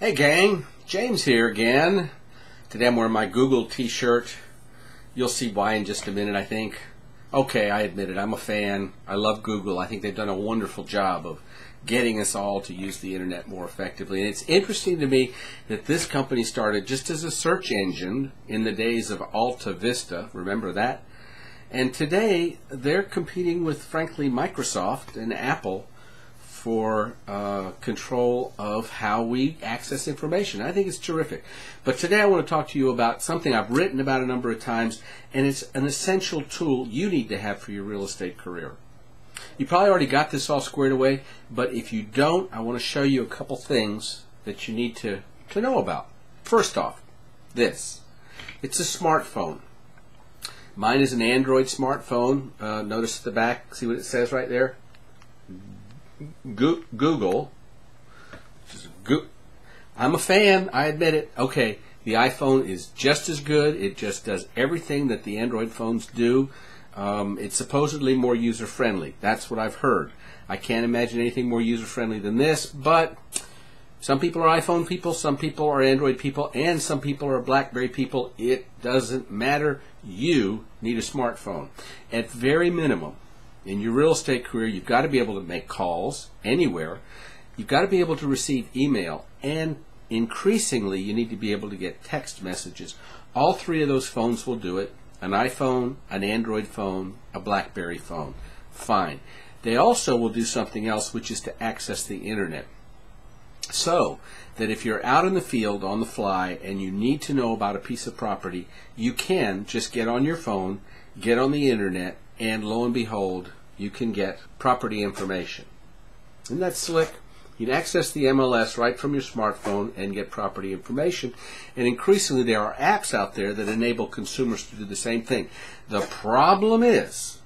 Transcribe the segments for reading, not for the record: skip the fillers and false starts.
Hey gang, James here again. Today I'm wearing my Google t-shirt. You'll see why in just a minute, I think. Okay, I admit it, I'm a fan. I love Google. I think they've done a wonderful job of getting us all to use the internet more effectively. And it's interesting to me that this company started just as a search engine in the days of Alta Vista. Remember that? And today they're competing with, frankly, Microsoft and Apple for control of how we access information. I think it's terrific. But today I want to talk to you about something I've written about a number of times, and it's an essential tool you need to have for your real estate career. You probably already got this all squared away, but if you don't, I want to show you a couple things that you need to know about. First off, this. It's a smartphone. Mine is an Android smartphone. Notice at the back, see what it says right there? Google. I'm a fan, I admit it. Okay, the iPhone is just as good. It just does everything that the Android phones do. It's supposedly more user-friendly. That's what I've heard. I can't imagine anything more user-friendly than this, but some people are iPhone people, some people are Android people, and some people are BlackBerry people. It doesn't matter. You need a smartphone. At very minimum, in your real estate career, you've got to be able to make calls anywhere. You've got to be able to receive email, and increasingly you need to be able to get text messages. All three of those phones will do it. An iPhone, an Android phone, a BlackBerry phone. Fine. They also will do something else, which is to access the internet. So that if you're out in the field on the fly and you need to know about a piece of property, you can just get on your phone, get on the internet, and lo and behold, you can get property information. Isn't that slick? You can access the MLS right from your smartphone and get property information. And increasingly there are apps out there that enable consumers to do the same thing. The problem is,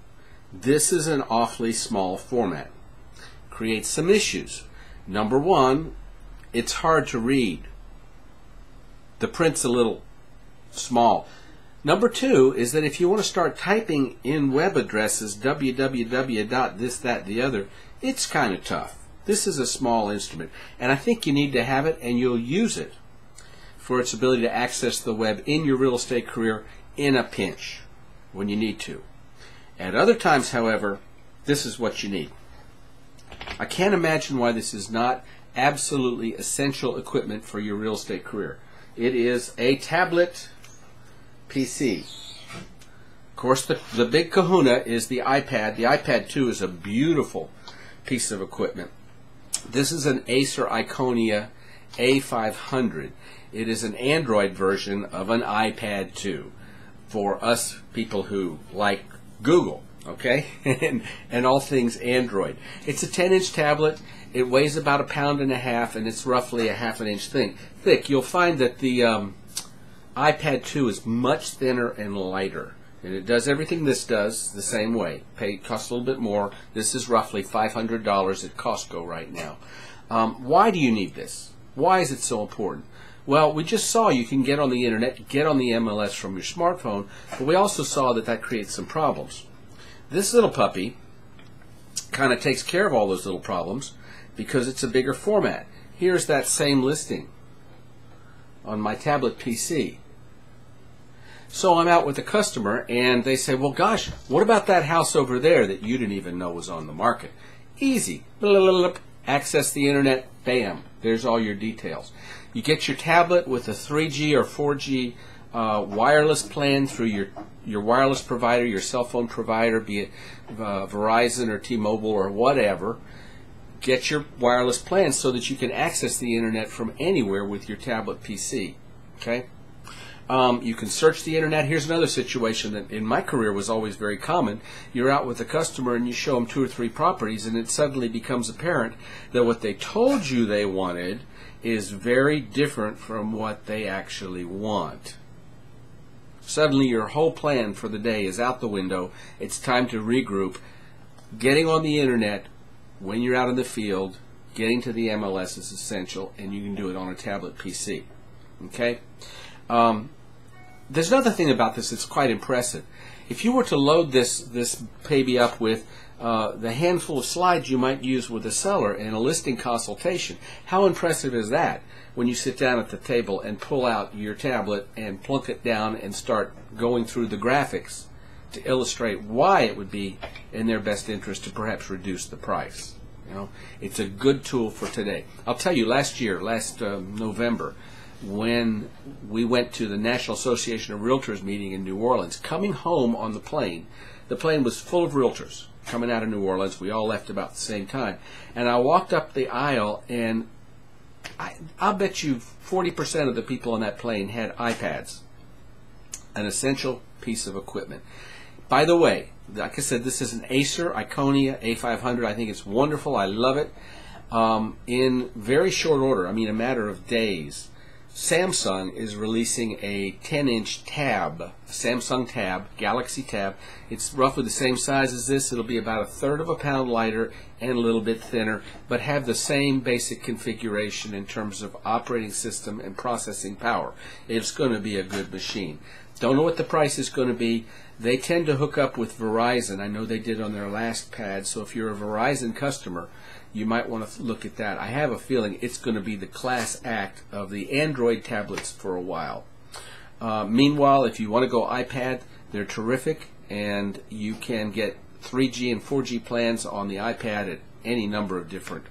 this is an awfully small format. Creates some issues. Number one, it's hard to read. The print's a little small. Number two is that if you want to start typing in web addresses, www. this, that, the other, it's kind of tough. This is a small instrument, and I think you need to have it, and you'll use it for its ability to access the web in your real estate career in a pinch when you need to. At other times, however, this is what you need. I can't imagine why this is not absolutely essential equipment for your real estate career. It is a tablet PC. Of course, the big kahuna is the iPad. The iPad 2 is a beautiful piece of equipment. This is an Acer Iconia A500. It is an Android version of an iPad 2 for us people who like Google, okay, and all things Android. It's a 10-inch tablet. It weighs about 1.5 pounds, and it's roughly a ½ inch thick. You'll find that the iPad 2 is much thinner and lighter, and it does everything this does the same way. Costs a little bit more. This is roughly $500 at Costco right now. Why do you need this? Why is it so important? Well, we just saw you can get on the internet, get on the MLS from your smartphone, but we also saw that that creates some problems. This little puppy kind of takes care of all those little problems because it's a bigger format. Here's that same listing on my tablet PC. So I'm out with a customer and they say, well gosh, what about that house over there that you didn't even know was on the market? Easy. Access the internet, bam, there's all your details. You get your tablet with a 3G or 4G wireless plan through your wireless provider, your cell phone provider, be it Verizon or T-Mobile or whatever. Get your wireless plan so that you can access the internet from anywhere with your tablet PC. Okay? You can search the internet. Here's another situation that in my career was always very common. You're out with a customer and you show them 2 or 3 properties, and it suddenly becomes apparent that what they told you they wanted is very different from what they actually want. Suddenly your whole plan for the day is out the window. It's time to regroup. Getting on the internet when you're out in the field, getting to the MLS is essential, and you can do it on a tablet PC. Okay? There's another thing about this that's quite impressive. If you were to load this baby up with the handful of slides you might use with a seller in a listing consultation. How impressive is that when you sit down at the table and pull out your tablet and plunk it down and start going through the graphics to illustrate why it would be in their best interest to perhaps reduce the price. You know, it's a good tool for today. I'll tell you, last November, when we went to the National Association of Realtors meeting in New Orleans, coming home on the plane was full of realtors coming out of New Orleans. We all left about the same time. And I walked up the aisle, and I'll bet you 40% of the people on that plane had iPads, an essential piece of equipment. By the way, like I said, this is an Acer Iconia A500. I think it's wonderful. I love it. In very short order, I mean a matter of days, Samsung is releasing a 10-inch tab, Samsung Tab, Galaxy Tab. It's roughly the same size as this. It'll be about 1/3 of a pound lighter and a little bit thinner, but have the same basic configuration in terms of operating system and processing power. It's going to be a good machine. Don't know what the price is going to be. They tend to hook up with Verizon. I know they did on their last pad, so if you're a Verizon customer, you might want to look at that. I have a feeling it's going to be the class act of the Android tablets for a while. Meanwhile, if you want to go iPad, they're terrific, and you can get 3G and 4G plans on the iPad at any number of different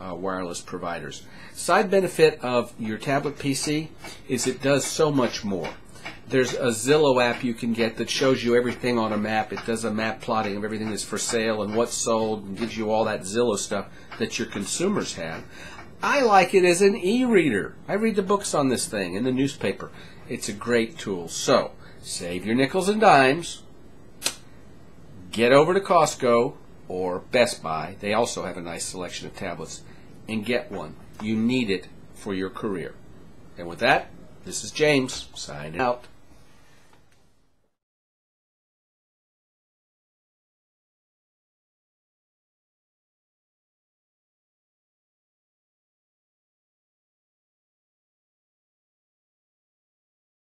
wireless providers. Side benefit of your tablet PC is it does so much more. There's a Zillow app you can get that shows you everything on a map. It does a map plotting of everything that's for sale and what's sold, and gives you all that Zillow stuff that your consumers have. I like it as an e-reader. I read the books on this thing in the newspaper. It's a great tool. So, save your nickels and dimes. Get over to Costco or Best Buy. They also have a nice selection of tablets. And get one. You need it for your career. And with that, this is James, signing out.